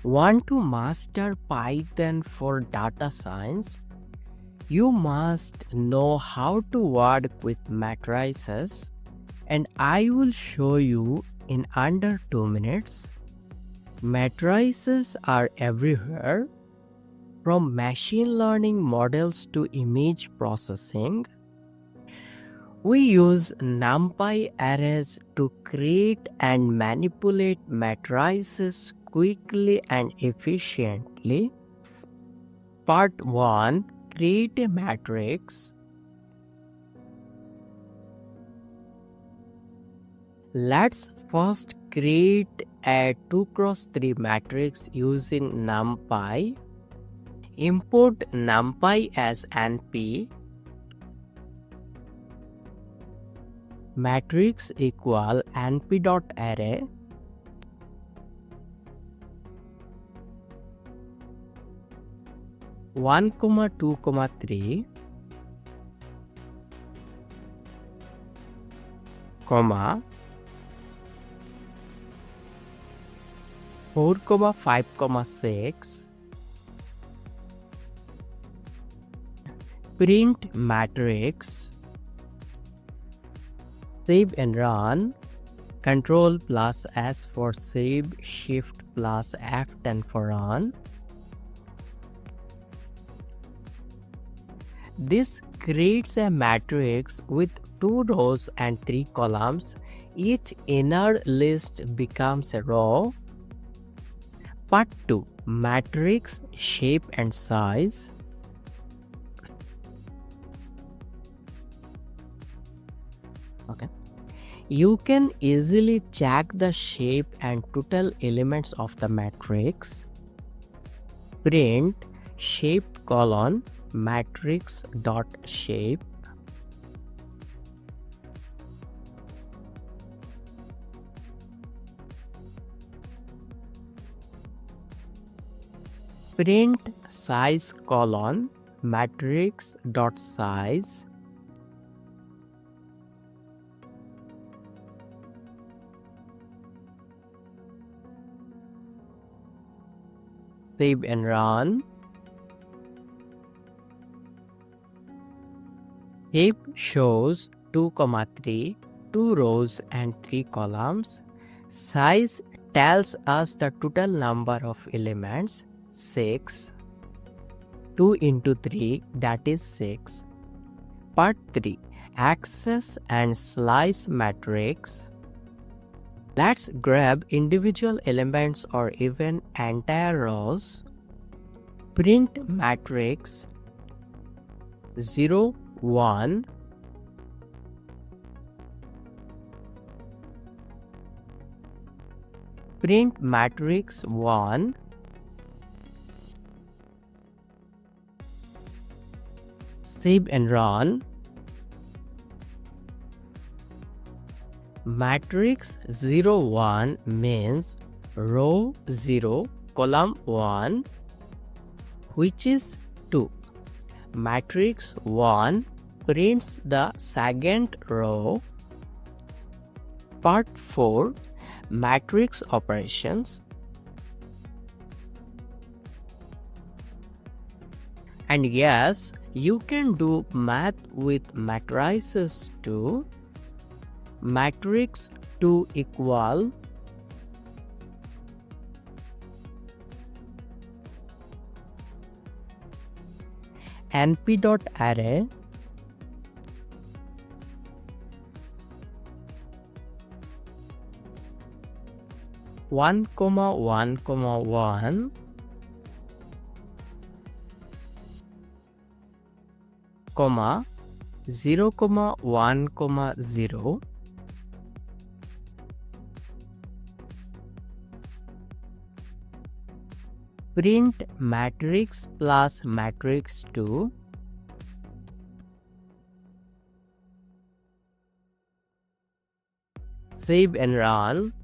Want to master Python for data science? You must know how to work with matrices, and I will show you in under 2 minutes. Matrices are everywhere, from machine learning models to image processing. We use NumPy arrays to create and manipulate matrices quickly and efficiently. Part 1. Create a matrix. Let's first create a 2x3 matrix using NumPy. Import NumPy as NP. Matrix equal np.array. One, 2, 3, comma 4, 5, 6. Print matrix. Save and run. Control plus S for save, Shift plus F10 for run. This creates a matrix with 2 rows and 3 columns. Each inner list becomes a row. Part 2. Matrix shape and size. Okay. You can easily check the shape and total elements of the matrix. Print shape colon matrix dot shape. Print size colon matrix dot size. Save and run. Shape shows 2, 3, 2 rows and 3 columns. Size tells us the total number of elements, 6. 2 into 3, that is 6. Part 3. Access and slice matrix. Let's grab individual elements or even entire rows. Print matrix 0, 1. Print matrix 1. Save and run. Matrix 0, 1 means row 0, column 1, which is 2. Matrix 1 prints the second row. Part 4. Matrix operations. And yes, you can do math with matrices too. Matrix 2 equal np.array one, 1, 1, comma 0, 1, 0. Print matrix plus matrix 2. Save and run.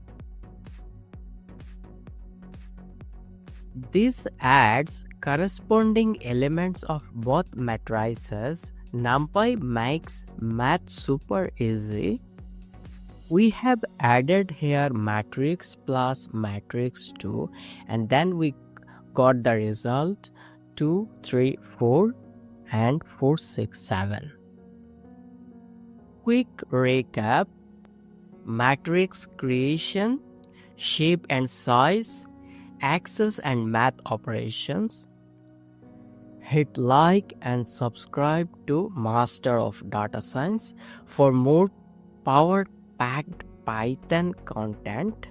This adds corresponding elements of both matrices. NumPy makes math super easy. We have added here matrix plus matrix 2, and then we got the result 2, 3, 4 and 4, 6, 7. Quick recap: matrix creation, shape and size, access and math operations. Hit like and subscribe to Master of Data Science for more power packed Python content.